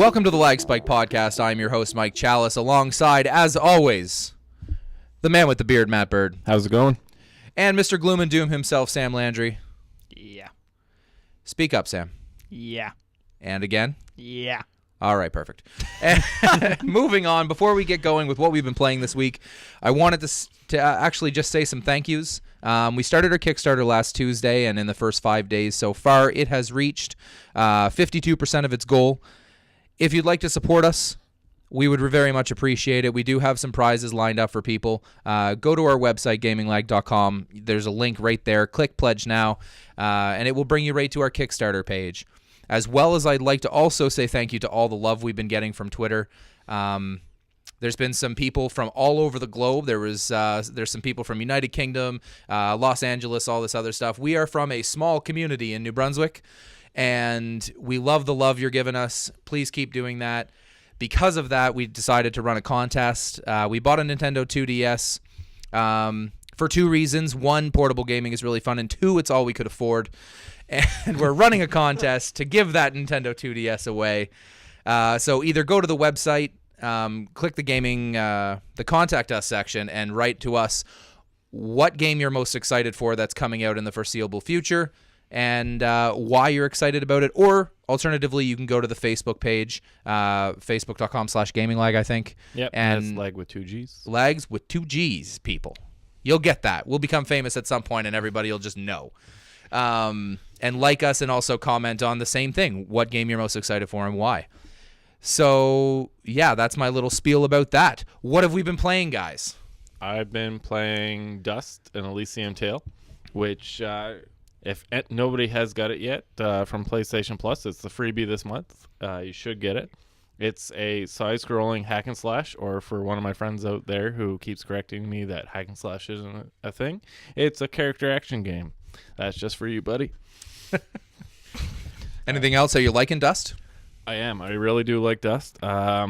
Welcome to the Lagg Spike Podcast. I'm your host, Mike Chalice, alongside, as always, the man with the beard, Matt Bird. How's it going? And Mr. Gloom and Doom himself, Sam Landry. Yeah. Speak up, Sam. Yeah. And again? Yeah. All right, perfect. And moving on, before we get going with what we've been playing this week, I wanted to actually just say some thank yous. We started our Kickstarter last Tuesday, and in the first 5 days so far, it has reached 52% of its goal. If you'd like to support us, we would very much appreciate it. We do have some prizes lined up for people. Go to our website, gaminglag.com. There's a link right there. Click Pledge Now, and it will bring you right to our Kickstarter page. As well as I'd like to also say thank you to all the love we've been getting from Twitter. There's been some people from all over the globe. There's some people from United Kingdom, Los Angeles, all this other stuff. We are from a small community in New Brunswick, and we love the love you're giving us. Please keep doing that. Because of that, we decided to run a contest. We bought a Nintendo 2DS for two reasons. One, portable gaming is really fun, and two, it's all we could afford. And we're running a contest to give that Nintendo 2DS away. So either go to the website, click the contact us section, and write to us what game you're most excited for that's coming out in the foreseeable future, and why you're excited about it. Or alternatively, you can go to the Facebook page, facebook.com/gaminglag, I think. Yep, and that's Lag with two G's. Lags with two G's, people. You'll get that. We'll become famous at some point, and everybody will just know. And like us, and also comment on the same thing, what game you're most excited for and why. So, yeah, that's my little spiel about that. What have we been playing, guys? I've been playing Dust and Elysium Tale, which, if nobody has got it yet, from PlayStation Plus, it's the freebie this month. You should get it. It's a side-scrolling hack and slash, or for one of my friends out there who keeps correcting me that hack and slash isn't a thing, it's a character action game. That's just for you, buddy. Anything else? Are you liking Dust? I am. I really do like Dust. I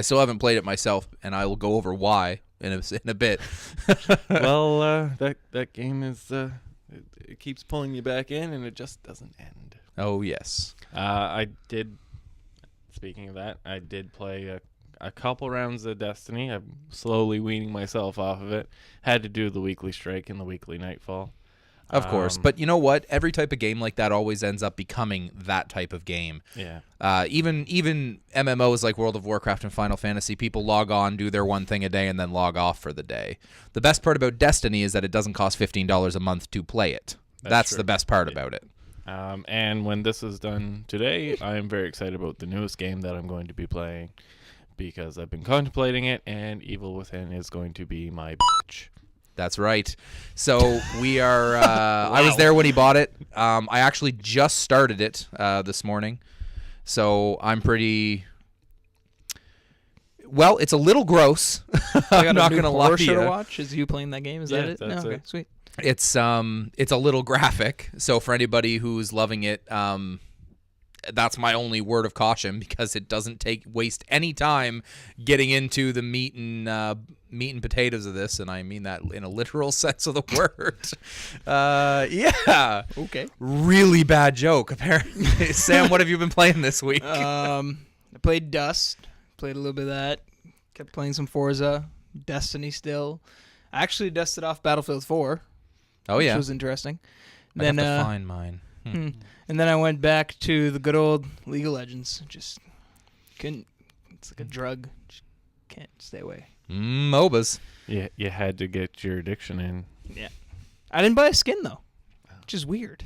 still haven't played it myself, and I will go over why in a bit. Well, that game is it keeps pulling you back in, and it just doesn't end. Oh yes. Speaking of that, I did play a couple rounds of Destiny. I'm slowly weaning myself off of it. Had to do the weekly strike and the weekly nightfall. Of course, but you know what? Every type of game like that always ends up becoming that type of game. Yeah. Even MMOs like World of Warcraft and Final Fantasy, people log on, do their one thing a day, and then log off for the day. The best part about Destiny is that it doesn't cost $15 a month to play it. That's the best part about it. And when this is done today, I am very excited about the newest game that I'm going to be playing, because I've been contemplating it, and Evil Within is going to be my bitch. That's right. So we are wow. I was there when he bought it. I actually just started it this morning. So I'm pretty... Well, it's a little gross. I'm not going to lie to you. To watch? Is you playing that game? Is that it? That's okay, it. Sweet. It's a little graphic. So for anybody who's loving it, that's my only word of caution, because it doesn't waste any time getting into the meat and potatoes of this, and I mean that in a literal sense of the word. Yeah. Okay. Really bad joke, apparently. Sam, what have you been playing this week? I played Dust. Played a little bit of that. Kept playing some Forza. Destiny still. I actually dusted off Battlefield 4. Oh, yeah. Which was interesting. I have to find mine. And then I went back to the good old League of Legends. Just couldn't. It's like a drug. Just can't stay away. MOBAs. Yeah, you had to get your addiction in. Yeah. I didn't buy a skin, though, which is weird.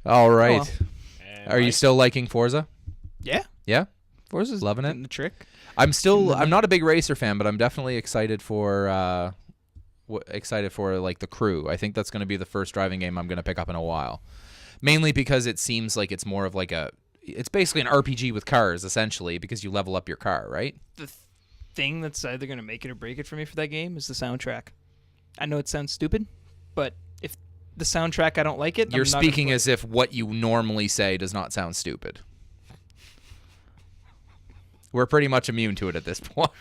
All right. Oh, well. Are you still liking Forza? Yeah. Yeah? Forza's loving it. The trick. I'm not a big racer fan, but I'm definitely excited for like the Crew. I think that's going to be the first driving game I'm going to pick up in a while. Mainly because it seems like it's more of like it's basically an RPG with cars, essentially, because you level up your car, right? The thing that's either going to make it or break it for me for that game is the soundtrack. I know it sounds stupid, but if the soundtrack, I don't like it, you're speaking as if what you normally say does not sound stupid. We're pretty much immune to it at this point.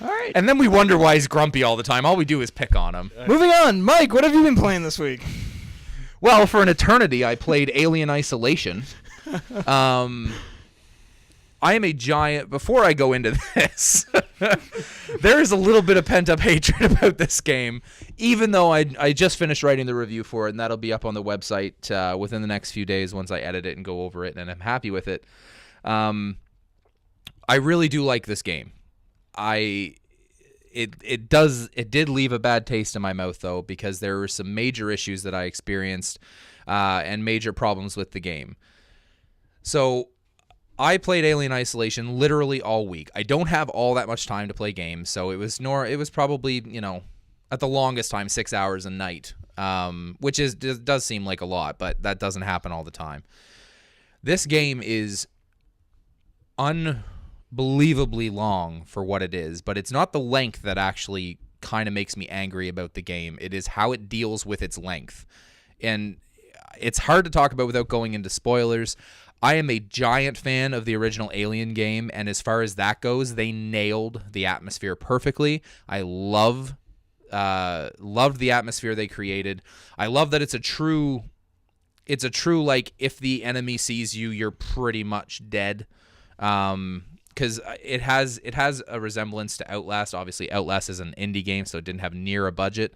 All right. And then we wonder why he's grumpy all the time. All we do is pick on him. Moving on. Mike, what have you been playing this week? Well, for an eternity, I played Alien Isolation. I am a giant. Before I go into this, there is a little bit of pent-up hatred about this game, even though I just finished writing the review for it, and that'll be up on the website within the next few days once I edit it and go over it, and I'm happy with it. I really do like this game. It did leave a bad taste in my mouth, though, because there were some major issues that I experienced and major problems with the game. So I played Alien Isolation literally all week. I don't have all that much time to play games, so it was probably, at the longest time 6 hours a night, which does seem like a lot, but that doesn't happen all the time. This game is unbelievably long for what it is, but it's not the length that actually kind of makes me angry about the game. It is how it deals with its length. And it's hard to talk about without going into spoilers. I am a giant fan of the original Alien game, and as far as that goes, they nailed the atmosphere perfectly. I loved the atmosphere they created. I love that it's a true like, if the enemy sees you, you're pretty much dead. Because it has a resemblance to Outlast. Obviously, Outlast is an indie game, so it didn't have near a budget.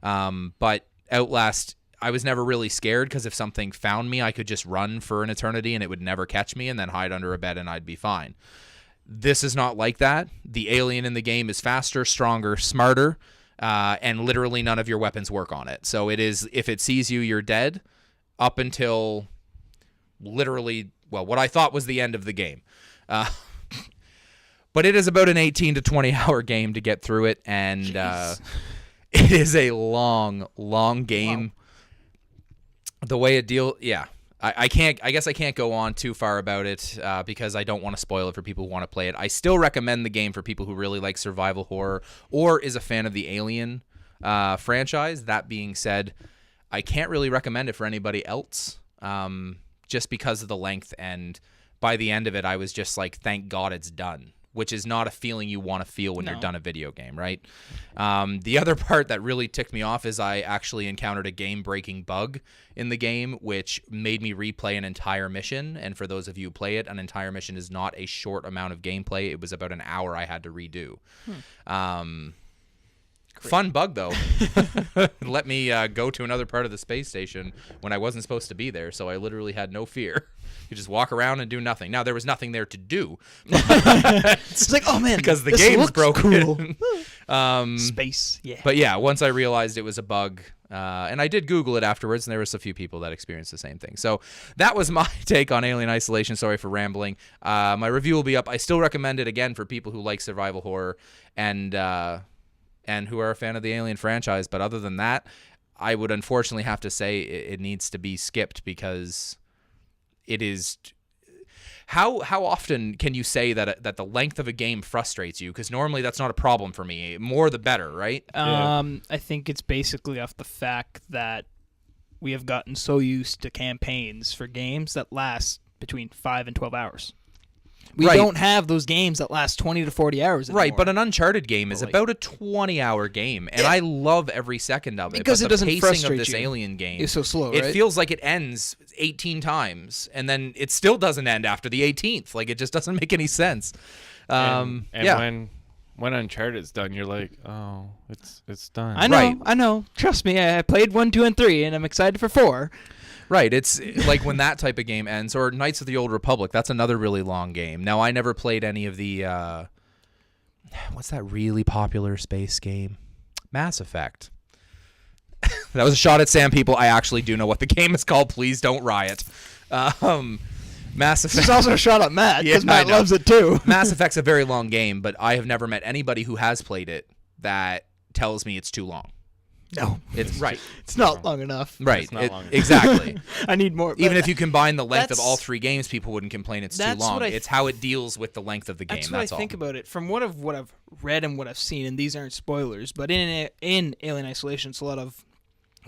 But Outlast, I was never really scared because if something found me, I could just run for an eternity and it would never catch me and then hide under a bed and I'd be fine. This is not like that. The alien in the game is faster, stronger, smarter, and literally none of your weapons work on it. So it is, if it sees you, you're dead up until literally, well, what I thought was the end of the game. But it is about an 18 to 20 hour game to get through it, and it is a long game. Wow. The way it I guess I can't go on too far about it because I don't want to spoil it for people who want to play it. I still recommend the game for people who really like survival horror or is a fan of the Alien franchise. That being said, I can't really recommend it for anybody else just because of the length, and by the end of it, I was just like, thank God it's done, which is not a feeling you want to feel when you're done a video game, right? The other part that really ticked me off is I actually encountered a game-breaking bug in the game, which made me replay an entire mission. And for those of you who play it, an entire mission is not a short amount of gameplay. It was about an hour I had to redo. Fun bug, though. Let me go to another part of the space station when I wasn't supposed to be there, so I literally had no fear. You just walk around and do nothing. Now, there was nothing there to do. It's like, oh, man, because the game's broken. Cool. Space, yeah. But yeah, once I realized it was a bug, and I did Google it afterwards, and there was a few people that experienced the same thing. So that was my take on Alien Isolation. Sorry for rambling. My review will be up. I still recommend it, again, for people who like survival horror and who are a fan of the Alien franchise. But other than that, I would unfortunately have to say it needs to be skipped because it is... How often can you say that the length of a game frustrates you? Because normally that's not a problem for me. More the better, right? I think it's basically off the fact that we have gotten so used to campaigns for games that last between 5 and 12 hours. We don't have those games that last 20 to 40 hours anymore. Right, but an Uncharted game is about a 20-hour game, and I love every second of it. Because but it doesn't the pacing frustrate of this you. Alien game, It's so slow, right? It feels like it ends 18 times, and then it still doesn't end after the 18th. Like, it just doesn't make any sense. And when Uncharted's done, you're like, oh, it's done. I know. Trust me, I played 1, 2, and 3, and I'm excited for 4. Right, it's like when that type of game ends, or Knights of the Old Republic, that's another really long game. Now, I never played any of the, what's that really popular space game? Mass Effect. That was a shot at Sam, people. I actually do know what the game is called. Please don't riot. Mass Effect. It's also a shot at Matt, because Matt loves it too. Mass Effect's a very long game, but I have never met anybody who has played it that tells me it's too long. No, it's right. It's not long enough. Right, it's not long enough. Exactly. I need more. Even if you combine the length of all 3 games, people wouldn't complain it's too That's long. what It's how it deals with the length of the game. That's what I think about it. From what I've read and what I've seen, and these aren't spoilers, but in Alien Isolation, it's a lot of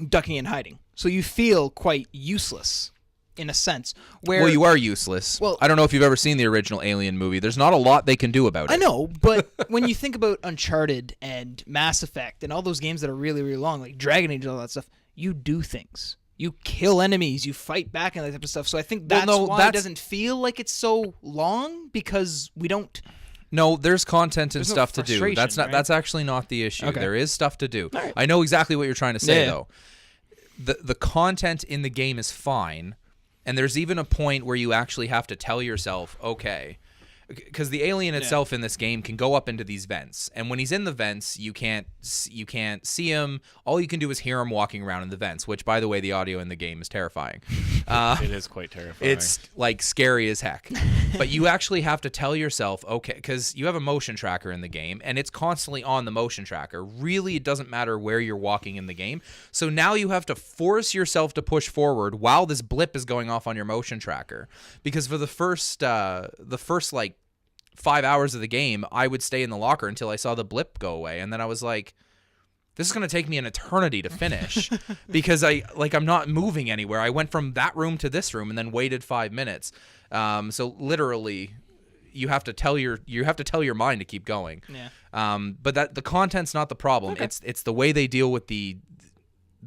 ducking and hiding. So you feel quite useless. In a sense, where you are useless. Well, I don't know if you've ever seen the original Alien movie. There's not a lot they can do about it. I know, but when you think about Uncharted and Mass Effect and all those games that are really, really long, like Dragon Age and all that stuff, you do things. You kill enemies, you fight back and that type of stuff. So I think that's why it doesn't feel like it's so long, because we don't. No, there's content and There's no stuff to do. That's not. frustration, right? That's actually not the issue. Okay. There is stuff to do. All right. I know exactly what you're trying to say, Yeah. though. The content in the game is fine, and there's even a point where you actually have to tell yourself, okay, because the alien itself in this game can go up into these vents, and when he's in the vents, you can't see him. All you can do is hear him walking around in the vents, which, by the way, the audio in the game is terrifying. It is quite terrifying. It's like scary as heck. But you actually have to tell yourself, okay, because you have a motion tracker in the game, and it's constantly on the motion tracker. Really, it doesn't matter where you're walking in the game. So now you have to force yourself to push forward while this blip is going off on your motion tracker. Because for the first like 5 hours of the game, I would stay in the locker until I saw the blip go away, and then I was like, this is going to take me an eternity to finish because I'm not moving anywhere. I went from that room to this room and then waited 5 minutes. So literally you have to tell your mind to keep going. Yeah. But that the content's not the problem. Okay. It's the way they deal with the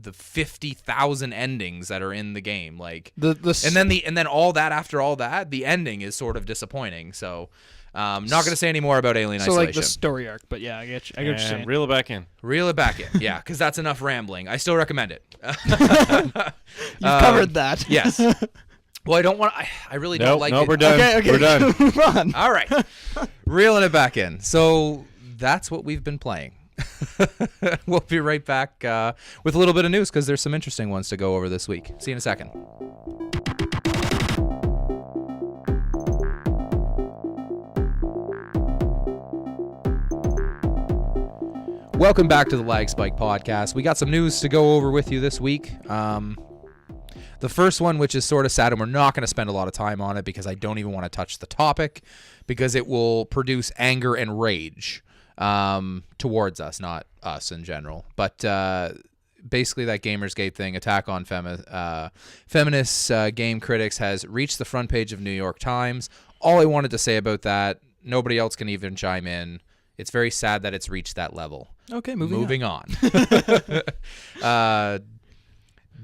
50,000 endings that are in the game. Like and then all that after all that, the ending is sort of disappointing. So not going to say any more about Alien Isolation. So like the story arc, but yeah, I get what you're saying. Reel it back in. Reel it back in, yeah, because that's enough rambling. I still recommend it. You've covered that. Yes. Well, I don't want. I really don't like it. No, we're done. Okay. We're done. Move on. All right, reeling it back in. So that's what we've been playing. We'll be right back with a little bit of news because there's some interesting ones to go over this week. See you in a second. Welcome back to the Lagg Spike Podcast. We got some news to go over with you this week. The first one, which is sort of sad, and we're not going to spend a lot of time on it because I don't even want to touch the topic because it will produce anger and rage towards us, not us in general. But basically that Gamersgate thing, attack on feminists, game critics, has reached the front page of New York Times. All I wanted to say about that, nobody else can even chime in. It's very sad that it's reached that level. Okay, moving on.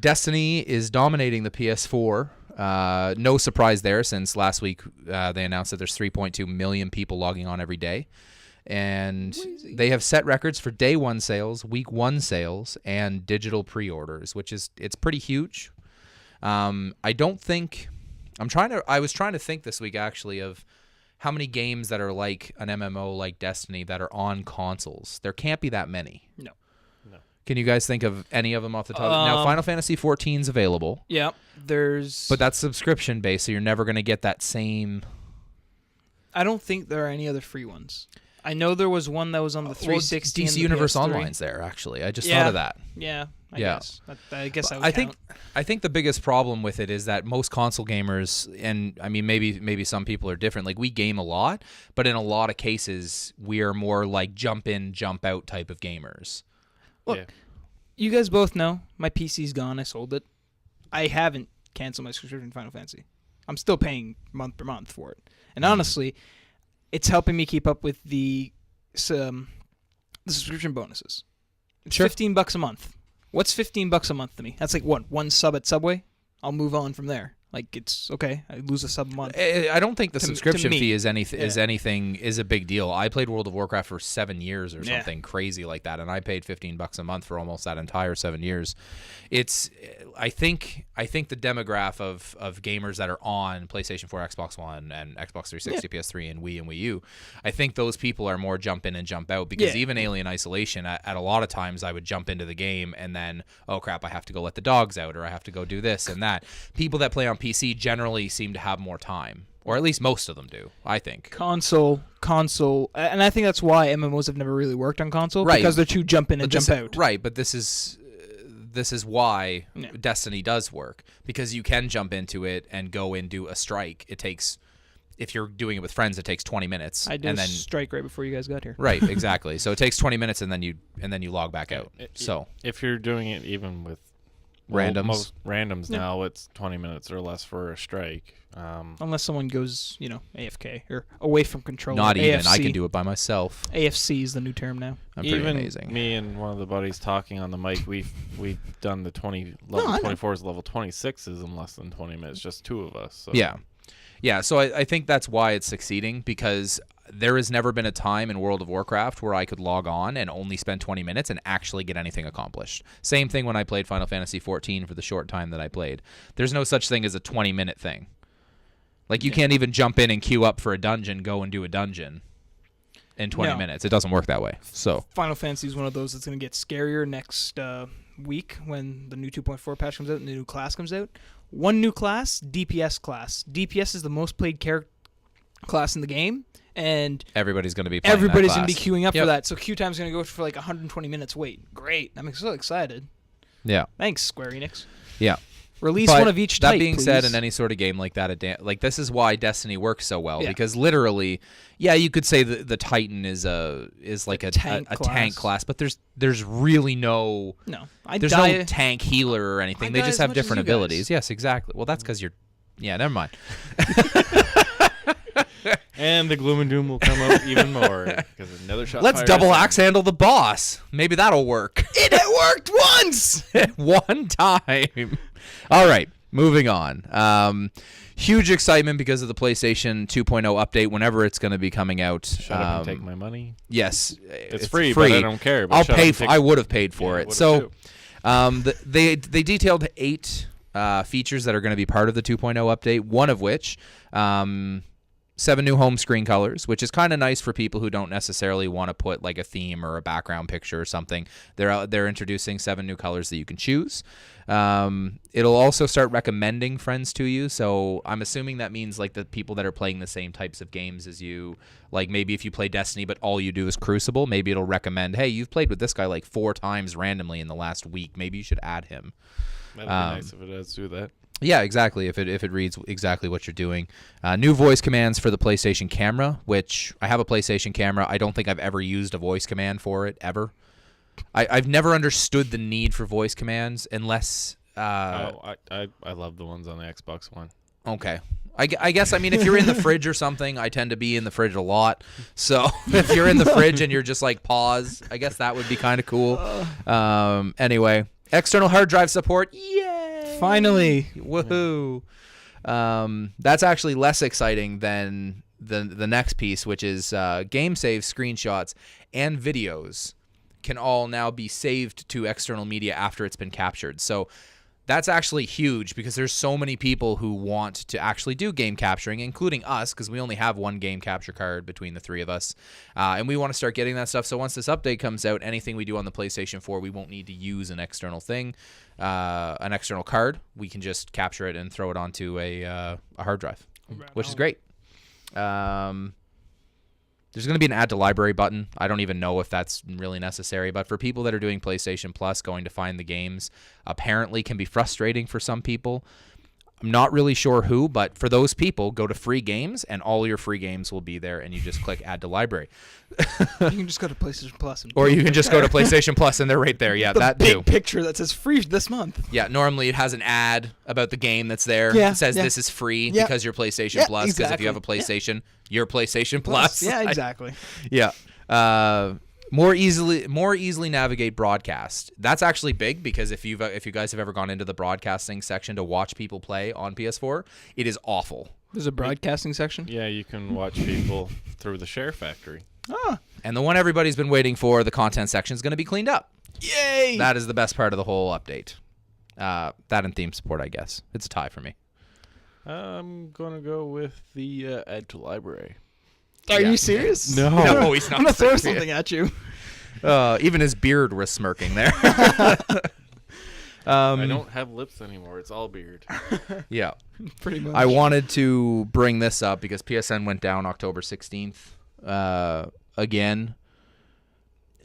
Destiny is dominating the PS4. No surprise there, since last week they announced that there's 3.2 million people logging on every day. And they have set records for day one sales, week one sales, and digital pre-orders, it's pretty huge. I was trying to think this week actually of how many games that are like an MMO like Destiny that are on consoles. There can't be that many. No. Can you guys think of any of them off the top? Now, Final Fantasy 14 is available. Yeah, but that's subscription based, so you're never going to get that same. I don't think there are any other free ones. I know there was one that was on the 360. DC and the Universe PS3. Online's there, actually. I just thought of that. Yeah, I Yeah. guess. I guess that would I count. think the biggest problem with it is that most console gamers, and I mean maybe some people are different. Like, we game a lot, but in a lot of cases we are more like jump in, jump out type of gamers. Look, you guys both know my PC's gone. I sold it. I haven't canceled my subscription to Final Fantasy. I'm still paying month per month for it. And honestly, it's helping me keep up with the subscription bonuses. It's Sure. $15 a month. What's $15 a month to me? That's like what, one sub at Subway? I'll move on from there. Like, it's okay. I lose a sub a month. I don't think the subscription me. fee is a big deal. I played World of Warcraft for 7 years or Yeah. something crazy like that, and I paid $15 a month for almost that entire 7 years. I think the demographic of gamers that are on PlayStation 4, Xbox One, and Xbox 360, PS3, and Wii U, I think those people are more jump in and jump out, because even Alien Isolation, at a lot of times I would jump into the game and then, oh crap, I have to go let the dogs out, or I have to go do this and that. People that play on PC generally seem to have more time, or at least most of them do, I think. Console, and I think that's why MMOs have never really worked on console, Right. because they're too jump in and jump out. Right, but this is why Destiny does work, because you can jump into it and go and do a strike. It takes, if you're doing it with friends, it takes 20 minutes. I did a strike right before you guys got here. Right, exactly. So it takes 20 minutes, and then you log back out. So if you're doing it even with randoms. Most randoms now, it's 20 minutes or less for a strike. Unless someone goes, AFK or away from control. Not even. AFC. I can do it by myself. AFC is the new term now. I'm pretty Even amazing. me and one of the buddies talking on the mic, we've done the level 24s, level 26s in less than 20 minutes, just two of us. So. Yeah. So I think that's why it's succeeding, because there has never been a time in World of Warcraft where I could log on and only spend 20 minutes and actually get anything accomplished. Same thing when I played Final Fantasy XIV for the short time that I played. There's no such thing as a 20-minute thing. Like, you can't even jump in and queue up for a dungeon, go and do a dungeon in 20 minutes. It doesn't work that way. So Final Fantasy is one of those that's going to get scarier next week when the new 2.4 patch comes out and the new class comes out. One new class, DPS class. DPS is the most played character class in the game, and everybody's going to be playing everybody's that going to be class. queuing up for that. So queue time's going to go for like 120 minutes wait. Great. I'm so excited. Yeah. Thanks, Square Enix. Yeah. Release But one of each type, that being please. said, in any sort of game like that, this is why Destiny works so well, because literally, you could say the Titan is like a tank class, but there's really no tank healer or anything. They just have different abilities. Yes, exactly. Well, that's because you're. Yeah, never mind. And the gloom and doom will come out even more because another shot. Let's double axe handle the boss. Maybe that'll work. It worked once. One time. All right, moving on. Huge excitement because of the PlayStation 2.0 update whenever it's going to be coming out. Shut up and take my money. Yes, it's free, but I don't care. But I'll pay. I would have paid for it. So, they detailed 8 features that are going to be part of the 2.0 update. One of which. 7 new home screen colors, which is kind of nice for people who don't necessarily want to put like a theme or a background picture or something. They're introducing 7 new colors that you can choose. It'll also start recommending friends to you. So I'm assuming that means like the people that are playing the same types of games as you, like maybe if you play Destiny but all you do is Crucible, maybe it'll recommend, hey, you've played with this guy like 4 times randomly in the last week. Maybe you should add him. That'd be nice if it does do that. Yeah, exactly. If it reads exactly what you're doing. New voice commands for the PlayStation camera, which I have a PlayStation camera. I don't think I've ever used a voice command for it, ever. I've never understood the need for voice commands unless... I love the ones on the Xbox One. Okay. I guess, I mean, if you're in the fridge or something, I tend to be in the fridge a lot. So if you're in the fridge and you're just like, pause, I guess that would be kind of cool. Anyway, external hard drive support. Yay! Finally. Woohoo. That's actually less exciting than the next piece, which is game save screenshots and videos can all now be saved to external media after it's been captured. So that's actually huge because there's so many people who want to actually do game capturing, including us, because we only have one game capture card between the 3 of us. And we want to start getting that stuff. So once this update comes out, anything we do on the PlayStation 4, we won't need to use an external thing, an external card. We can just capture it and throw it onto a hard drive, which is great. There's going to be an add to library button. I don't even know if that's really necessary, but for people that are doing PlayStation Plus, going to find the games apparently can be frustrating for some people. I'm not really sure who, but for those people, go to free games and all your free games will be there and you just click add to library. You can just go to PlayStation Plus. Or you can just go to PlayStation Plus and they're right there. Yeah, that big too. Picture that says free this month. Yeah, normally it has an ad about the game that's there. Yeah, it says this is free because you're PlayStation Plus. Because if you have a PlayStation, you're PlayStation Plus. Yeah, exactly. More easily navigate broadcast. That's actually big because if you guys have ever gone into the broadcasting section to watch people play on PS4, it is awful. There's a broadcasting section? Yeah, you can watch people through the Share Factory. And the one everybody's been waiting for, the content section, is going to be cleaned up. Yay! That is the best part of the whole update. That and theme support, I guess. It's a tie for me. I'm going to go with the add to librry. Are you serious? No, he's not. I'm going to throw something at you. Even his beard was smirking there. I don't have lips anymore. It's all beard. Yeah. Pretty much. I wanted to bring this up because PSN went down October 16th again.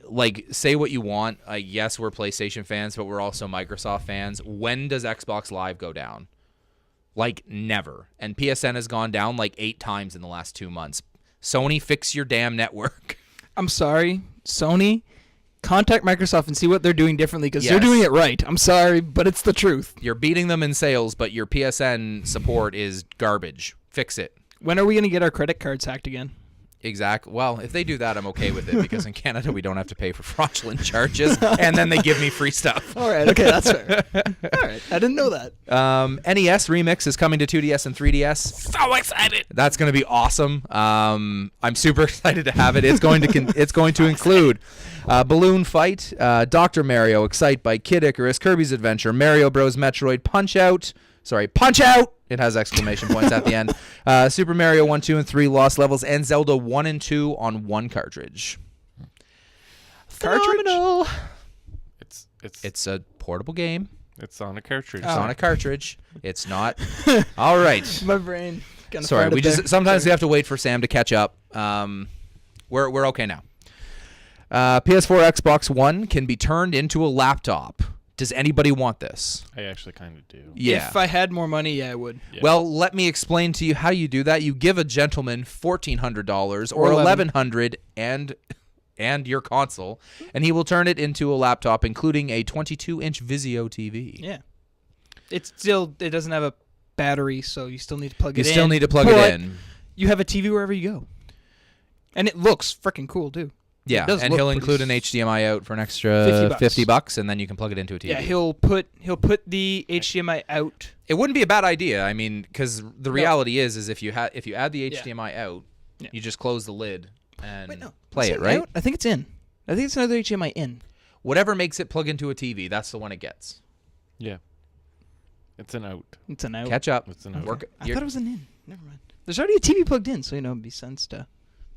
Like, say what you want. Yes, we're PlayStation fans, but we're also Microsoft fans. When does Xbox Live go down? Like, never. And PSN has gone down like 8 times in the last 2 months. Sony, fix your damn network. I'm sorry, Sony. Contact Microsoft and see what they're doing differently because they're Yes. doing it right. I'm sorry, but it's the truth. You're beating them in sales, but your PSN support is garbage. Fix it. When are we going to get our credit cards hacked again? Exactly. Well, if they do that, I'm okay with it because in Canada we don't have to pay for fraudulent charges, and then they give me free stuff. All right, okay, that's fair. All right, I didn't know that. NES Remix is coming to 2DS and 3DS. So excited. That's going to be awesome. I'm super excited to have it. It's going to include Balloon Fight, Dr. Mario, Excite Bike, Kid Icarus, Kirby's Adventure, Mario Bros. Metroid, Punch Out. It has exclamation points at the end. Super Mario 1, 2, and 3 Lost Levels, and Zelda 1 and 2 on one cartridge. Phenomenal. It's a portable game. It's on a cartridge. It's on a cartridge. It's not. All right. My brain. Kinda Sorry, farted we just there. sometimes we have to wait for Sam to catch up. We're okay now. PS4, Xbox One can be turned into a laptop. Does anybody want this? I actually kind of do. Yeah. If I had more money, yeah, I would. Yeah. Well, let me explain to you how you do that. You give a gentleman $1,400 or Or $1,100 and your console, and he will turn it into a laptop, including a 22-inch Vizio TV. Yeah. It doesn't have a battery, so you still need to plug You it in. still need to plug But it in. You have a TV wherever you go. And it looks freaking cool, too. Yeah, does and look he'll pretty include an HDMI out for an extra $50, and then you can plug it into a TV. Yeah, he'll put the HDMI out. It wouldn't be a bad idea. I mean, because the reality is if you add the Yeah. HDMI out, Yeah. you just close the lid and Wait, no. play Is it, right? out? I think it's in. I think it's another HDMI in. Whatever makes it plug into a TV, that's the one it gets. Yeah. It's an out. It's an out. Catch up. It's an out. Work. I thought it was an in. Never mind. There's already a TV plugged in, so it'd be sense to.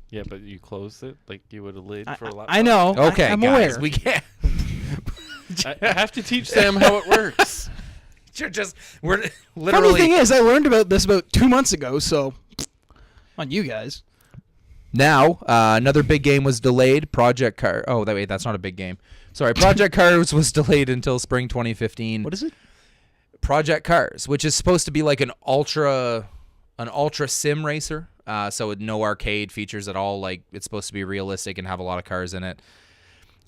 Yeah, but you closed it like you would a lid for a laptop. I know. Okay, I'm guys, aware. we can't. I have to teach Sam how it works. We're Funny literally thing is, I learned about this about 2 months ago, so on you guys. now. Another big game was delayed. Project Cars. Oh, wait, that's not a big game. Sorry, Project Cars was delayed until spring 2015. What is it? Project Cars, which is supposed to be like an ultra sim racer. So with no arcade features at all. Like it's supposed to be realistic and have a lot of cars in it.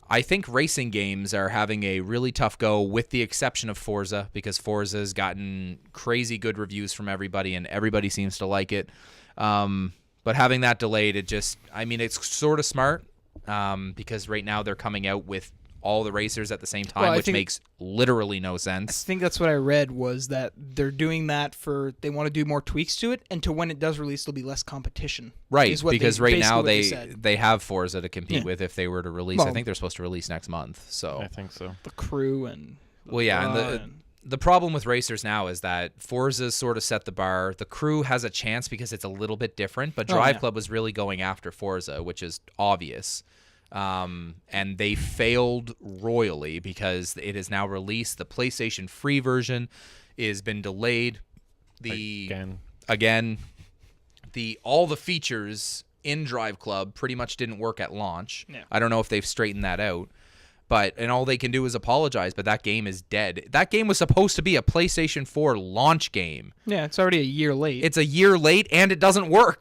I think racing games are having a really tough go, with the exception of Forza, because Forza's gotten crazy good reviews from everybody, and everybody seems to like it. But having that delayed, it's sort of smart, because right now they're coming out with all the racers at the same time, Well, which makes literally no I sense. think that's what I read was that they're doing that they want to do more tweaks to it, and to when it does release, there'll be less competition. Right, is what because they- right basically now what they said. they have Forza to compete Yeah. with if they were to release. I Well- think they're supposed to release next month. So I think so. The crew and. Well, yeah, and the problem with racers now is that Forza's sort of set the bar. The crew has a chance because it's a little bit different, but Drive yeah. Club was really going after Forza, which is obvious. And they failed royally because it is now released. The PlayStation free version has been delayed. Again, all the features in Drive Club pretty much didn't work at launch. Yeah. I don't know if they've straightened that out. And all they can do is apologize, but that game is dead. That game was supposed to be a PlayStation 4 launch game. Yeah, it's already a year late. It's a year late, and it doesn't work.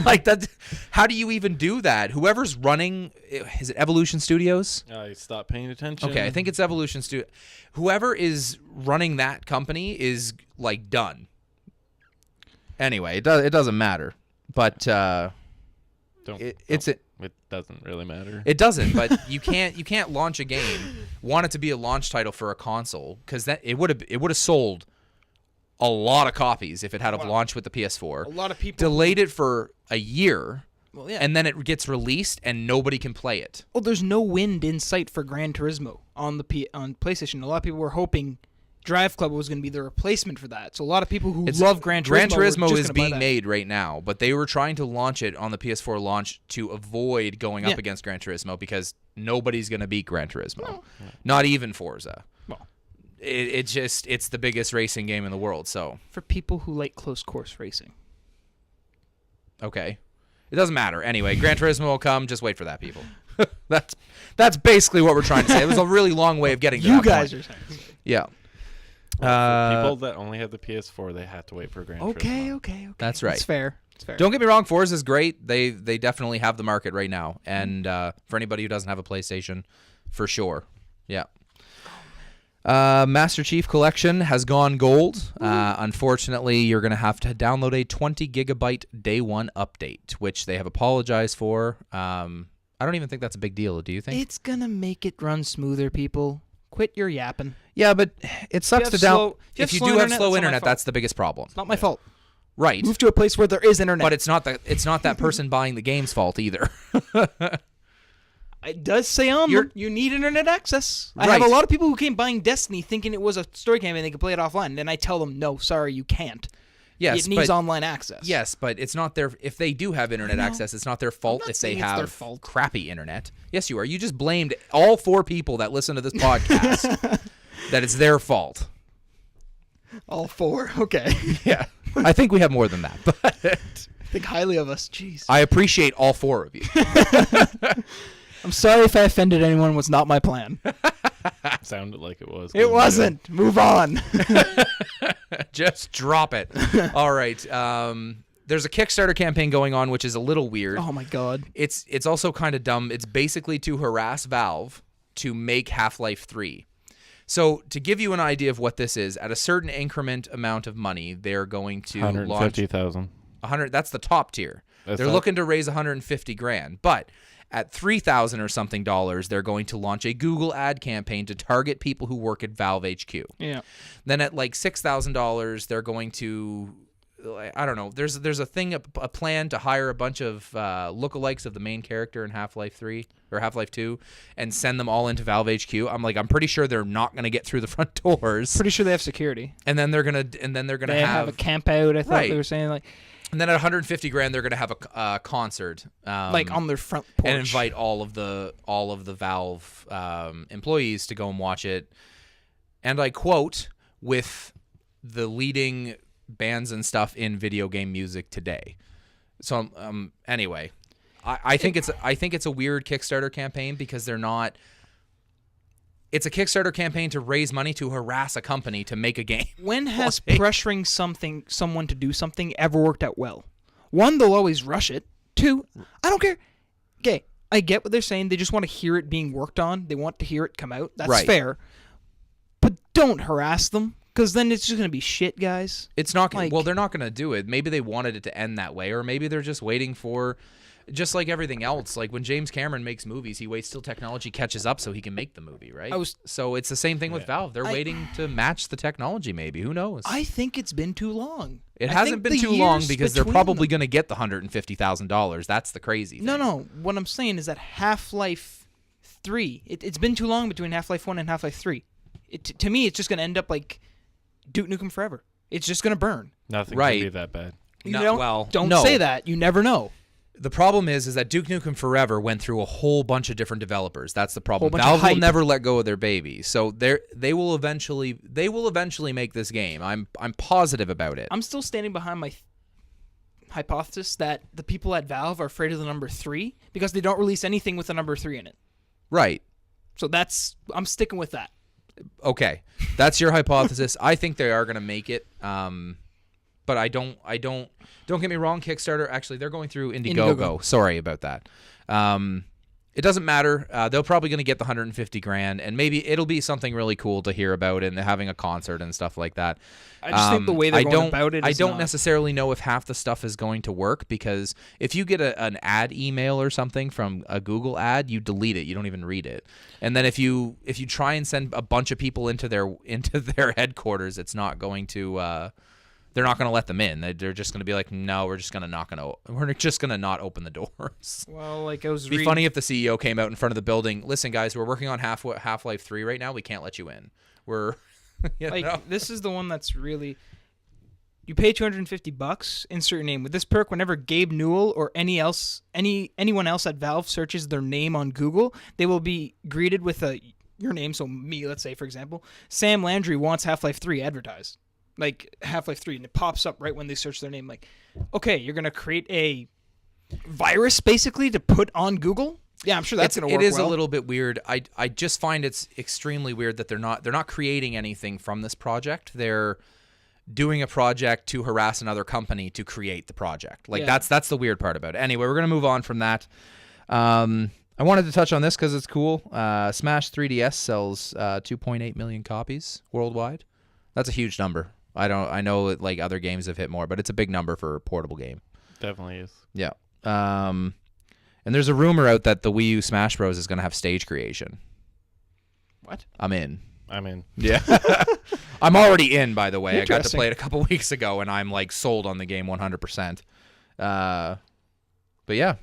Like that. How do you even do that? Whoever's running, is it Evolution Studios? I stopped paying attention. Okay, I think it's Evolution Studio. Whoever is running that company is like done. Anyway, it doesn't matter. But It doesn't really matter. It doesn't, but you can't launch a game, want it to be a launch title for a console, because that it would have sold a lot of copies if it had launched with the PS4. a lot of people Delayed it for a year, Well, yeah. and then it gets released and nobody can play it. Well, there's no wind in sight for Gran Turismo on PlayStation. A lot of people were hoping Drive Club was going to be the replacement for that. So a lot of people who love Gran Turismo, Gran were Turismo just is gonna buy being that. made right now, but they were trying to launch it on the PS4 launch to avoid going up Yeah. against Gran Turismo, because nobody's going to beat Gran Turismo, not even Forza. Well, It's the biggest racing game in the world. So for people who like close course racing. okay, it doesn't matter anyway. Gran Turismo will come. Just wait for that, people. That's basically what we're trying to say. It was a really long way of getting to You that guys point. are saying. Yeah. For people that only have the PS4, they had to wait for Gran Turismo. Okay. That's right. It's fair. It's fair. Don't get me wrong, Forza's great. They definitely have the market right now. And for anybody who doesn't have a PlayStation, for sure. Yeah. Master Chief Collection has gone gold. Unfortunately, you're going to have to download a 20 gigabyte day one update, which they have apologized for. I don't even think that's a big deal. Do you think? It's going to make it run smoother, people. Quit your yapping. Yeah, but it sucks to down. If If you do have slow internet, that's the biggest problem. It's not my fault. Right. Move to a place where there is internet. But it's not that person buying the game's fault either. It does say on them, you need internet access. I Right. have a lot of people who came buying Destiny thinking it was a story campaign they could play it offline. And I tell them, no, sorry, you can't. Yes, it needs online access. Yes, but it's not their. If they do have internet access, it's not their fault if they saying it's their have fault. crappy internet. Yes, you are. You just blamed all 4 people that listen to this podcast that it's their fault. All 4. Okay. Yeah, I think we have more than that, but Think highly of us. Jeez. I appreciate all 4 of you. I'm sorry if I offended anyone. Was not my plan. Sounded like it was. It wasn't. Move on. Just drop it. All right. There's a Kickstarter campaign going on, which is a little weird. Oh my god. It's also kind of dumb. It's basically to harass Valve to make Half-Life 3. So to give you an idea of what this is, at a certain increment amount of money, they're going to launch 150,000. 100. That's the top tier. That's They're that? looking to raise 150 grand, but at $3,000 or something dollars, they're going to launch a Google ad campaign to target people who work at Valve HQ. Yeah. Then at like $6,000, they're going to, I don't know. There's a plan to hire a bunch of lookalikes of the main character in Half-Life 3 or Half-Life 2 and send them all into Valve HQ. I'm pretty sure they're not going to get through the front doors. Pretty sure they have security. And then they're gonna They have a camp out. I thought Right. they were saying like And then at 150 grand, they're gonna have a concert, on their front porch and invite all of the Valve employees to go and watch it. And I quote, with the leading bands and stuff in video game music today. So anyway, I think it's a weird Kickstarter campaign because they're not. It's a Kickstarter campaign to raise money to harass a company to make a game. When has pressuring someone to do something ever worked out well? 1, they'll always rush it. 2, I don't care. Okay, I get what they're saying. They just want to hear it being worked on. They want to hear it come out. That's Right. fair. But don't harass them, because then it's just going to be shit, guys. It's not Like- well, they're not going to do it. Maybe they wanted it to end that way, or maybe they're just waiting for, just like everything else. Like when James Cameron makes movies, he waits till technology catches up so he can make the movie, right? So it's the same thing with Valve. They're waiting to match the technology. Maybe, who knows? I think it's been too long. It I hasn't think been the too long years because they're between probably them- going to get the $150,000. That's the crazy thing. No. What I'm saying is that Half-Life 3, it's been too long between Half-Life 1 and Half-Life 3. To me, it's just going to end up like Duke Nukem Forever. It's just going to burn. Nothing Right. can be that bad. Don't no. say that. You never know. The problem is that Duke Nukem Forever went through a whole bunch of different developers. That's the problem. Whole bunch Valve of will hype. never let go of their baby. So they will eventually make this game. I'm positive about it. I'm still standing behind my hypothesis that the people at Valve are afraid of the number 3 because they don't release anything with the number 3 in it. Right. So I'm sticking with that. Okay. That's your hypothesis. I think they are going to make it. But I don't get me wrong, Kickstarter, actually, they're going through Indiegogo. Sorry about that. It doesn't matter. They're probably going to get the 150 grand, and maybe it'll be something really cool to hear about and having a concert and stuff like that. I just think the way they're going about it I is don't not- necessarily know if half the stuff is going to work, because if you get an ad email or something from a Google ad, you delete it. You don't even read it. And then if you try and send a bunch of people into their headquarters, it's not going to they're not going to let them in. They're just going to be like, no, we're just going to not open the doors. Well, like I was It'd be funny if the CEO came out in front of the building. Listen, guys, we're working on Half-Life 3 right now. We can't let you in. We're this is the one that's really. You pay $250, insert your name. With this perk, whenever Gabe Newell or anyone else at Valve searches their name on Google, they will be greeted with your name. So me, let's say, for example, Sam Landry wants Half-Life 3 advertised. Like Half-Life 3, and it pops up right when they search their name. Like, okay, you're going to create a virus, basically, to put on Google? Yeah, I'm sure that's going to work It is well. a little bit weird. I just find it's extremely weird that they're not creating anything from this project. They're doing a project to harass another company to create the project. Like Yeah. that's the weird part about it. Anyway, we're gonna move on from that. I wanted to touch on this because it's cool. Smash 3DS sells 2.8 million copies worldwide. That's a huge number. I know like other games have hit more, but it's a big number for a portable game. Definitely is. Yeah. And there's a rumor out that the Wii U Smash Bros is going to have stage creation. What? I'm in. Yeah. I'm already in, by the way. I got to play it a couple weeks ago, and I'm like sold on the game 100%. But yeah.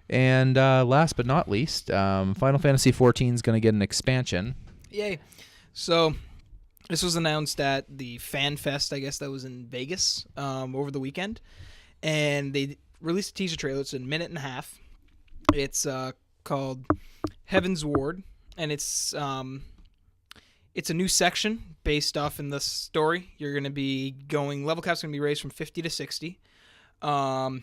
And last but not least, Final Fantasy XIV is going to get an expansion. Yay. So this was announced at the Fan Fest, I guess that was in Vegas over the weekend. And they released a teaser trailer. It's a minute and a half. It's called Heaven's Ward. And it's a new section based off in the story. You're going to be going, level cap's going to be raised from 50 to 60. 2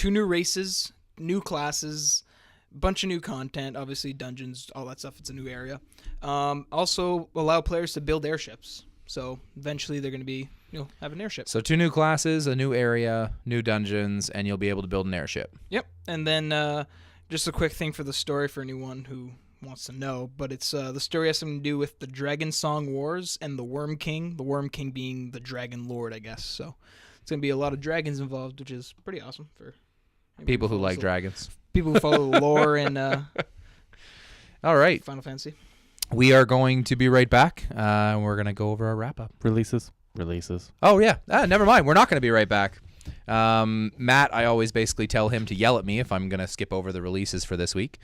new races, new classes, bunch of new content, obviously dungeons, all that stuff. It's a new area. Also allow players to build airships. So eventually they're going to be, have an airship. So 2 new classes, a new area, new dungeons, and you'll be able to build an airship. Yep. And then just a quick thing for the story for anyone who wants to know, but it's the story has something to do with the Dragon Song Wars and the Worm King being the Dragon Lord, I guess. So it's going to be a lot of dragons involved, which is pretty awesome for people who like dragons. People who follow the lore and all right. Final Fantasy. We are going to be right back. We're going to go over our wrap-up. Releases. Oh, yeah. Never mind. We're not going to be right back. Matt, I always basically tell him to yell at me if I'm going to skip over the releases for this week.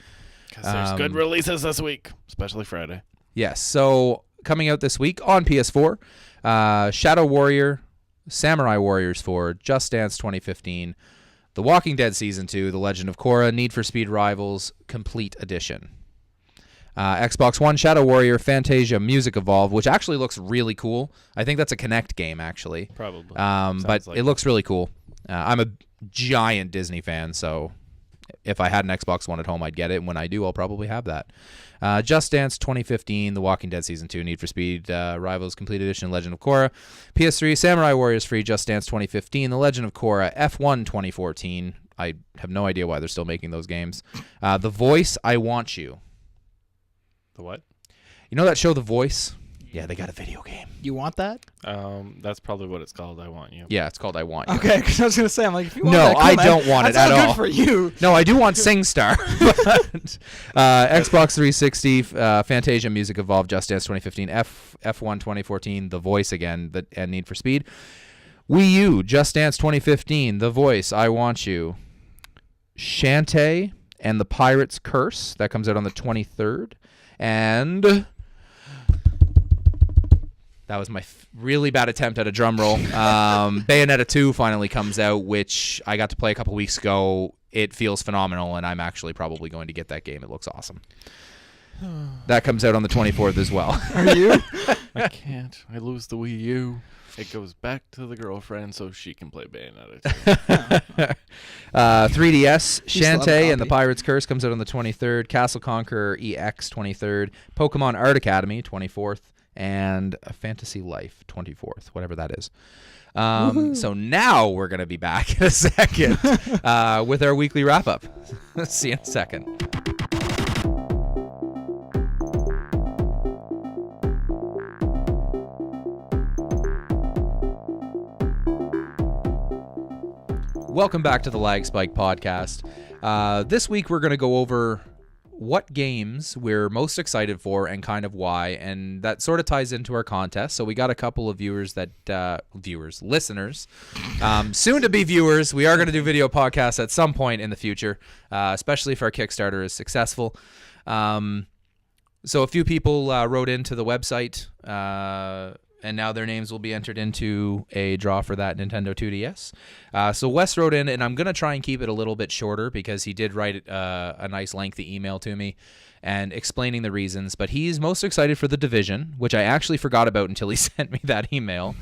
Because there's good releases this week, especially Friday. Yes. So coming out this week on PS4, Shadow Warrior, Samurai Warriors 4, Just Dance 2015, The Walking Dead Season 2, The Legend of Korra, Need for Speed Rivals, Complete Edition. Xbox One, Shadow Warrior, Fantasia, Music Evolve, which actually looks really cool. I think that's a Kinect game, actually. Probably. But it looks really cool. I'm a giant Disney fan, so if I had an Xbox One at home, I'd get it. And when I do, I'll probably have that. Just Dance 2015, The Walking Dead Season 2, Need for Speed Rivals, Complete Edition, Legend of Korra. PS3, Samurai Warriors Free, Just Dance 2015, The Legend of Korra, F1 2014. I have no idea why they're still making those games. The Voice, I Want You. The what? You know that show, The Voice? Yeah, they got a video game. You want that? That's probably what it's called. I Want You. Yeah, it's called I Want You. Okay, because I was going to say, I'm like, if you want no, that, I don't want it at all. That's not good for you. No, I do want SingStar. But, Xbox 360, Fantasia, Music Evolve, Just Dance 2015, F1 2014, The Voice again, and Need for Speed. Wii U, Just Dance 2015, The Voice, I Want You. Shantae and the Pirate's Curse, that comes out on the 23rd. And that was my really bad attempt at a drum roll. Bayonetta 2 finally comes out, which I got to play a couple weeks ago. It feels phenomenal, and I'm actually probably going to get that game. It looks awesome. That comes out on the 24th as well. Are you? I can't. I lose the Wii U. It goes back to the girlfriend so she can play Bayonetta 2. 3DS, You still have a Shantae and the copy. Pirate's Curse comes out on the 23rd. Castle Conqueror EX 23rd. Pokemon Art Academy 24th. And a Fantasy Life 24th, whatever that is. So now we're going to be back in a second with our weekly wrap-up. See you in a second. Welcome back to the Lagg Spike Podcast. This week we're going to go over what games we're most excited for and kind of why, and that sort of ties into our contest. So we got a couple of listeners, soon to be viewers. We are going to do video podcasts at some point in the future, especially if our Kickstarter is successful. So a few people wrote into the website, and now their names will be entered into a draw for that Nintendo 2DS. So Wes wrote in, and I'm going to try and keep it a little bit shorter because he did write a nice lengthy email to me and explaining the reasons. But he's most excited for The Division, which I actually forgot about until he sent me that email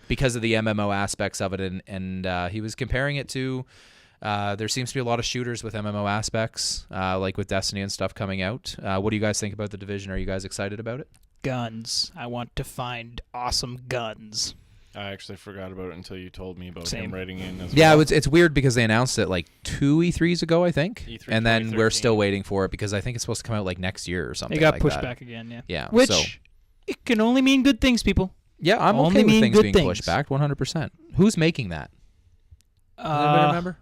because of the MMO aspects of it. And he was comparing it to there seems to be a lot of shooters with MMO aspects, like with Destiny and stuff coming out. What do you guys think about The Division? Are you guys excited about it? Guns. I want to find awesome guns. I actually forgot about it until you told me about Same. him writing in as Yeah, well. it's weird because they announced it like 2 E3s ago, I think. E3 and then we're 2013. still waiting for it because I think it's supposed to come out like next year or something It got like pushed that. back again, yeah. Yeah. Which, so, it can only mean good things, people. yeah, I'm only okay with mean things good being things. pushed back 100%. Who's making that? Does anybody remember?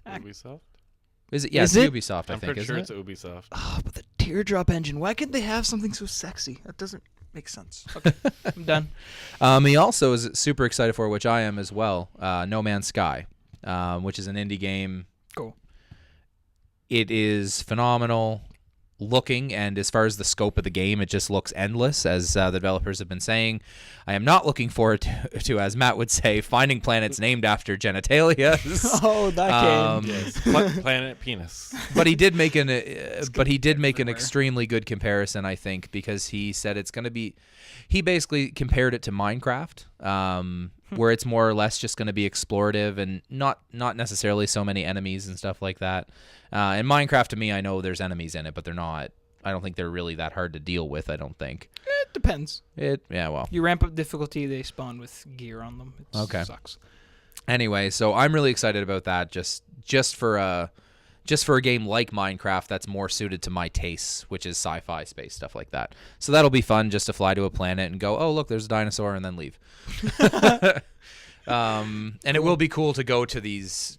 Ubisoft? Is it? Yeah, Is it's it? Ubisoft, I I'm think, pretty isn't sure it? it's Ubisoft. Oh, but the teardrop engine. Why can't they have something so sexy? That doesn't make sense. Okay, I'm done. He also is super excited for, which I am as well, No Man's Sky, which is an indie game. Cool. It is phenomenal looking, and as far as the scope of the game, it just looks endless, as the developers have been saying. I am not looking forward to, as Matt would say, finding planets named after genitalia. Oh, that game. Yes. Planet Penis. But he did make an everywhere. extremely good comparison, I think, because he said it's going to be. He basically compared it to Minecraft, where it's more or less just going to be explorative and not necessarily so many enemies and stuff like that. In Minecraft, to me, I know there's enemies in it, but they're not. I don't think they're really that hard to deal with. I don't think. It depends. Yeah, well. You ramp up difficulty, they spawn with gear on them. It Okay. sucks. Anyway, so I'm really excited about that. Just for a game like Minecraft that's more suited to my tastes, which is sci-fi, space, stuff like that. So that'll be fun, just to fly to a planet and go, oh look, there's a dinosaur, and then leave. And it will be cool to go to these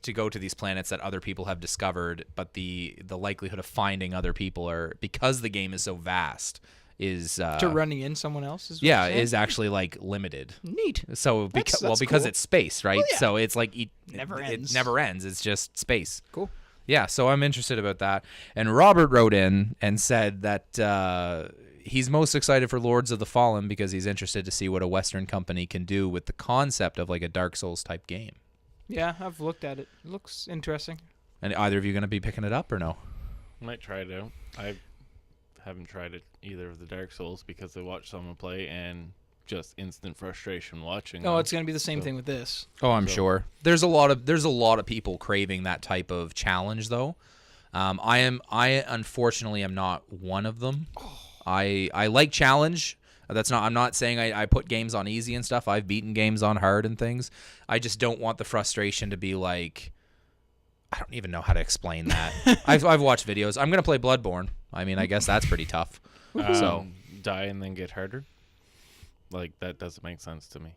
planets that other people have discovered, but the likelihood of finding other people because the game is so vast is To running in someone else is what yeah you're saying? is actually like limited. Neat. So because That's because cool. it's space, right? Well, yeah. So it's like Never it ends. never ends. It's just space. Cool. Yeah, so I'm interested about that. And Robert wrote in and said that he's most excited for Lords of the Fallen because he's interested to see what a Western company can do with the concept of like a Dark Souls type game. Yeah, I've looked at it. It looks interesting. And either of you going to be picking it up or no? Might try it out. I haven't tried it either of the Dark Souls because I watched someone play and just instant frustration watching. Oh, them. it's going to be the same So- thing with this. Oh, I'm So- sure. There's a lot of people craving that type of challenge though. I unfortunately am not one of them. I like challenge. I'm not saying I put games on easy and stuff. I've beaten games on hard and things. I just don't want the frustration to be like, I don't even know how to explain that. I've watched videos. I'm going to play Bloodborne. I mean, I guess that's pretty tough. So die and then get harder. Like that doesn't make sense to me.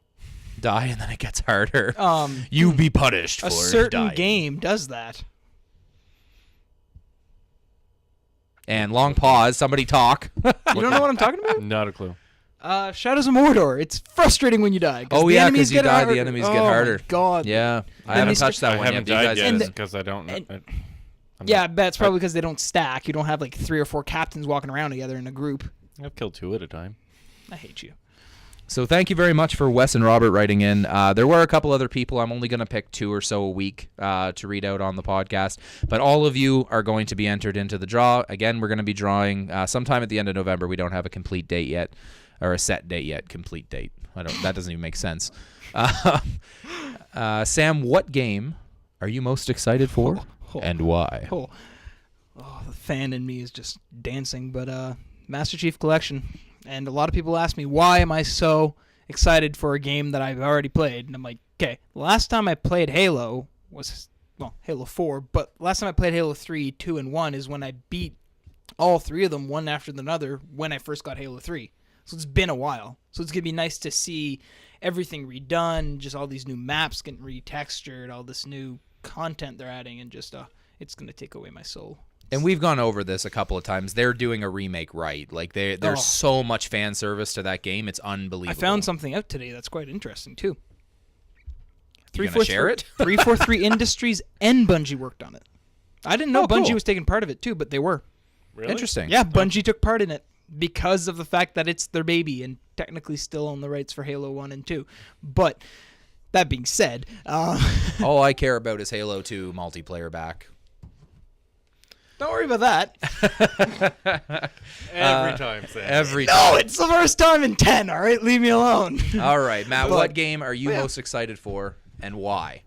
die and then it gets harder. Um, You be punished for a certain dying. game does that. And long pause. Somebody talk. You don't know what I'm talking about? Not a clue. Shadows of Mordor. It's frustrating when you die. Oh, the yeah, enemies 'cause you get die, the harder. enemies get Oh, my harder. God. Yeah, I And haven't they touched that I one haven't yet. died You guys yet And- because I don't. and- I'm Yeah, not- that's probably because they don't stack. You don't have like 3 or 4 captains walking around together in a group. I've killed 2 at a time. I hate you. So thank you very much for Wes and Robert writing in. There were a couple other people. I'm only going to pick 2 or so a week to read out on the podcast. But all of you are going to be entered into the draw. Again, we're going to be drawing sometime at the end of November. We don't have a complete date yet, or a set date yet. Complete date. That doesn't even make sense. Sam, what game are you most excited for, and why? Oh, the fan in me is just dancing. But Master Chief Collection. And a lot of people ask me, why am I so excited for a game that I've already played? And I'm like, okay, the last time I played Halo was, Halo 4. But last time I played Halo 3, 2, and 1 is when I beat all 3 of them one after another when I first got Halo 3. So it's been a while. So it's going to be nice to see everything redone, just all these new maps getting retextured, all this new content they're adding, and just it's going to take away my soul. And we've gone over this a couple of times. They're doing a remake right. Like there's so much fan service to that game. It's unbelievable. I found something out today that's quite interesting too. You gonna share it? 343 Industries and Bungie worked on it. I didn't know Oh, Bungie cool. was taking part of it too, but they were. Really? Interesting. Yeah, Bungie took part in it because of the fact that it's their baby and technically still own the rights for Halo 1 and 2. But that being said, All I care about is Halo 2 multiplayer back. don't worry about that. Every time, Sam. Every No, it's the first time in 10, all right? Leave me alone. All right, Matt, But- what game are you yeah. most excited for and why?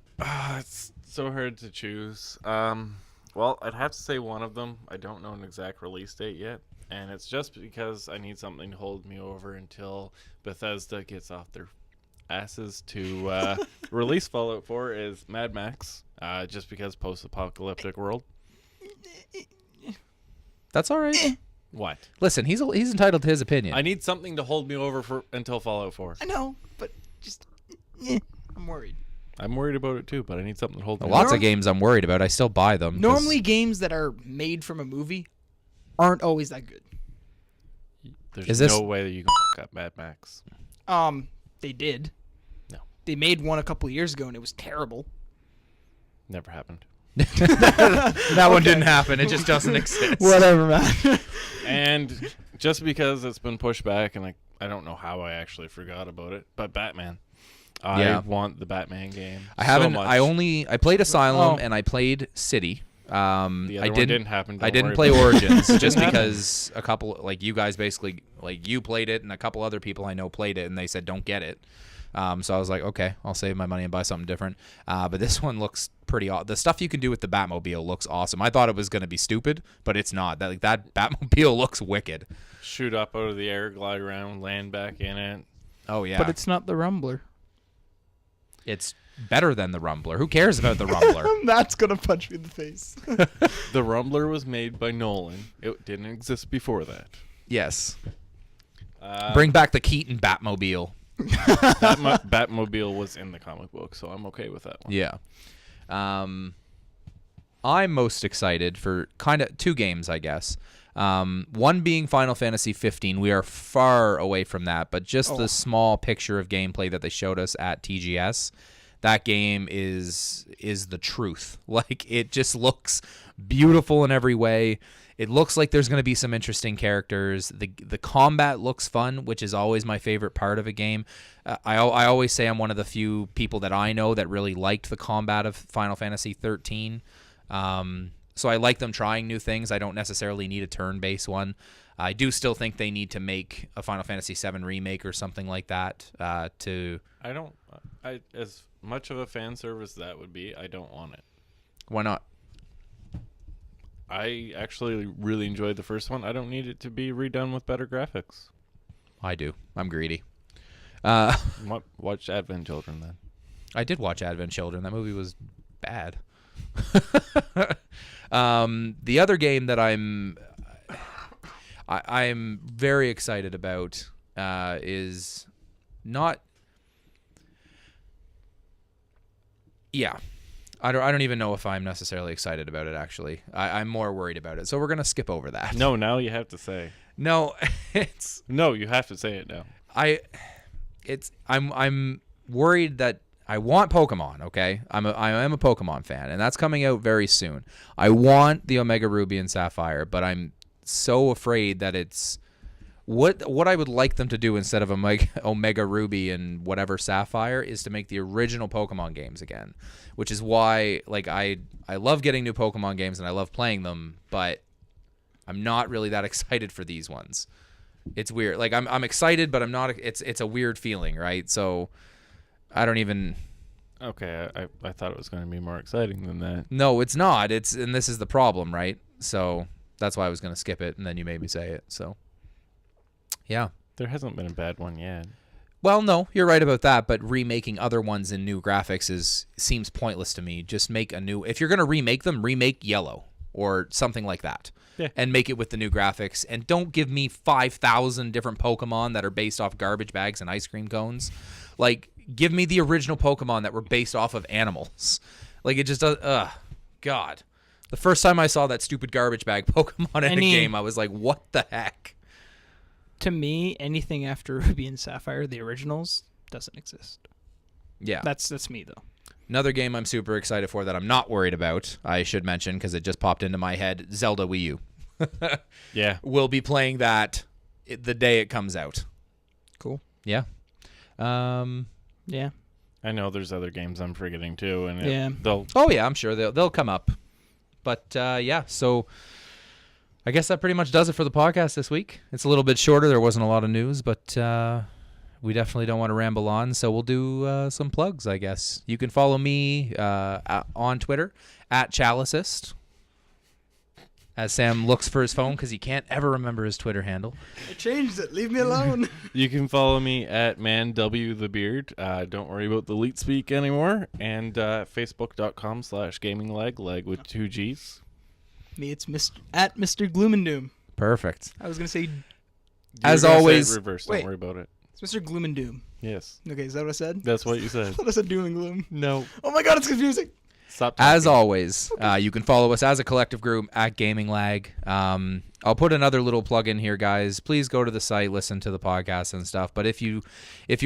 It's so hard to choose. Well, I'd have to say one of them. I don't know an exact release date yet, and it's just because I need something to hold me over until Bethesda gets off their asses to release Fallout 4 is Mad Max, just because post-apocalyptic world. That's all right. What? Listen, he's entitled to his opinion. I need something to hold me over until Fallout 4. I know, but just I'm worried. I'm worried about it too, but I need something to hold me Lots over. of games I'm worried about. I still buy them. Normally, games that are made from a movie aren't always that good. There's no way that you can fuck up Mad Max. They did. No. They made one a couple of years ago, and it was terrible. Never happened. that one didn't happen. It just doesn't exist. Whatever, man. And just because it's been pushed back, and I don't know how I actually forgot about it, but Batman. I want the Batman game. I haven't. So much. I played Asylum and I played City. The other one didn't happen. I didn't play Origins just because a couple, like you guys basically, like you played it and a couple other people I know played it and they said don't get it. So I was like, okay, I'll save my money and buy something different. But this one looks pretty awesome. The stuff you can do with the Batmobile looks awesome. I thought it was going to be stupid, but it's not. That Batmobile looks wicked. Shoot up out of the air, glide around, land back in it. Oh yeah. But it's not the Rumbler. It's better than the Rumbler. Who cares about the Rumbler? That's gonna punch me in the face. The Rumbler was made by Nolan. It didn't exist before that. Yes. Bring back the Keaton Batmobile. Batmobile was in the comic book, so I'm okay with that one. Yeah. I'm most excited for kind of two games, I guess. One being Final Fantasy 15. We are far away from that, but just the small picture of gameplay that they showed us at TGS, that game is the truth. Like, it just looks beautiful in every way. It looks like there's going to be some interesting characters. The combat looks fun, which is always my favorite part of a game. I always say I'm one of the few people that I know that really liked the combat of Final Fantasy 13. So I like them trying new things. I don't necessarily need a turn-based one. I do still think they need to make a Final Fantasy VII remake or something like that. As much of a fan service that would be, I don't want it. Why not? I actually really enjoyed the first one. I don't need it to be redone with better graphics. I do. I'm greedy. Watch Advent Children then. I did watch Advent Children. That movie was bad. The other game that I'm very excited about is not. Yeah, I don't even know if I'm necessarily excited about it. Actually, I'm more worried about it. So we're gonna skip over that. No, now you have to say. No, you have to say it now. I'm worried that. I want Pokemon, okay? I am a Pokemon fan, and that's coming out very soon. I want the Omega Ruby and Sapphire, but I'm so afraid that it's what I would like them to do instead of Omega Ruby and whatever Sapphire is to make the original Pokemon games again, which is why I love getting new Pokemon games and I love playing them, but I'm not really that excited for these ones. It's weird. Like I'm excited, but I'm not. It's a weird feeling, right? So. I don't even. Okay, I thought it was going to be more exciting than that. No, it's not. And this is the problem, right? So that's why I was going to skip it, and then you made me say it. So, yeah. There hasn't been a bad one yet. Well, no, you're right about that. But remaking other ones in new graphics seems pointless to me. Just make a new. If you're going to remake them, remake Yellow or something like that. Yeah. And make it with the new graphics. And don't give me 5,000 different Pokemon that are based off garbage bags and ice cream cones. Like, give me the original Pokemon that were based off of animals. Like, it just does. God. The first time I saw that stupid garbage bag Pokemon in a game, I was like, what the heck? To me, anything after Ruby and Sapphire, the originals, doesn't exist. Yeah. That's me, though. Another game I'm super excited for that I'm not worried about, I should mention, because it just popped into my head, Zelda Wii U. Yeah. We'll be playing that the day it comes out. Cool. Yeah. Yeah. I know there's other games I'm forgetting too, and I'm sure they'll come up. But yeah, so I guess that pretty much does it for the podcast this week. It's a little bit shorter. There wasn't a lot of news, but we definitely don't want to ramble on, so we'll do some plugs, I guess. You can follow me on Twitter @Chalicist. as Sam looks for his phone because he can't ever remember his Twitter handle. I changed it. Leave me alone. You can follow me at manwthebeard. Don't worry about the Lagg Speak anymore. And facebook.com/gaminglagg, lag with 2 G's. Me, it's at Mr. Gloom and Doom. Perfect. I was going to say... As You're gonna say it always... reverse. Wait. Don't worry about it. It's Mr. Gloom and Doom. Yes. Okay, is that what I said? That's what you I said. thought I said Doom and Gloom. No. Oh my god, it's confusing. Stop talking. As always, you can follow us as a collective group at Gaming Lag. I'll put another little plug in here, guys. Please go to the site, listen to the podcast and stuff. But if you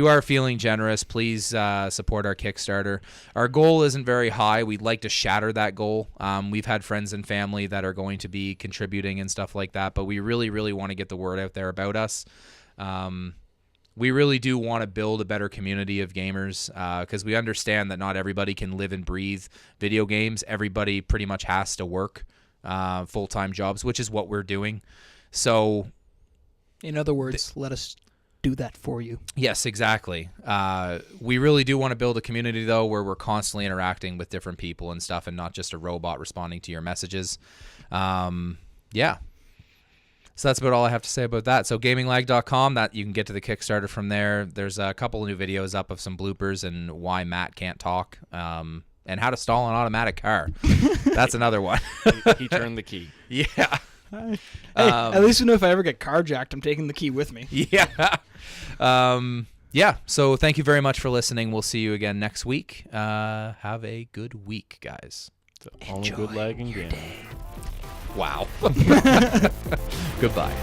are feeling generous, please support our Kickstarter. Our goal isn't very high. We'd like to shatter that goal. We've had friends and family that are going to be contributing and stuff like that, but we really, really want to get the word out there about us. We really do want to build a better community of gamers because we understand that not everybody can live and breathe video games. Everybody pretty much has to work full-time jobs, which is what we're doing. So, in other words, let us do that for you. Yes, exactly. We really do want to build a community, though, where we're constantly interacting with different people and stuff and not just a robot responding to your messages. Yeah. So that's about all I have to say about that. So gaminglag.com, that you can get to the Kickstarter from there. There's a couple of new videos up of some bloopers and why Matt can't talk, and how to stall an automatic car. That's another one. He turned the key. Yeah. Hey, at least we know if I ever get carjacked, I'm taking the key with me. Yeah. Yeah. So thank you very much for listening. We'll see you again next week. Have a good week, guys. The only good lag in gaming. Wow. Goodbye.